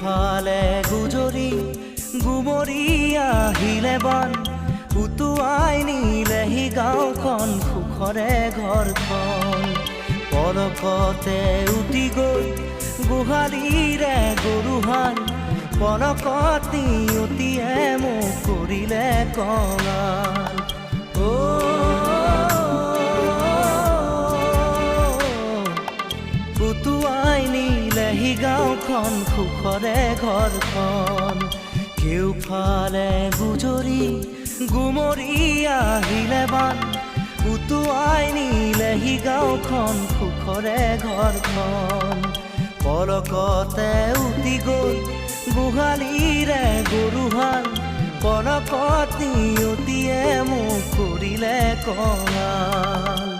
কেউফালে গুজৰি গুমৰি আহিলে বান উটুৱাই নিলেহি গাঁওখন সুখৰে ঘৰখন পলকতে উটি গৈ গোহালিৰে গৰুহাল পলকত নিয়তিয়ে মোক কৰিলে কঙাল উটুৱাই নিলেহি গাঁওখন সুখৰে ঘৰখন কেউফালে গুজৰি গুমৰি আহিলে বান উটুৱাই নিলেহি গাঁওখন সুখৰে ঘৰখন পলকতে উটি গৈ গোহালিৰে গৰুহাল পলকত নিয়তিয়ে মোক কৰিলে কঙাল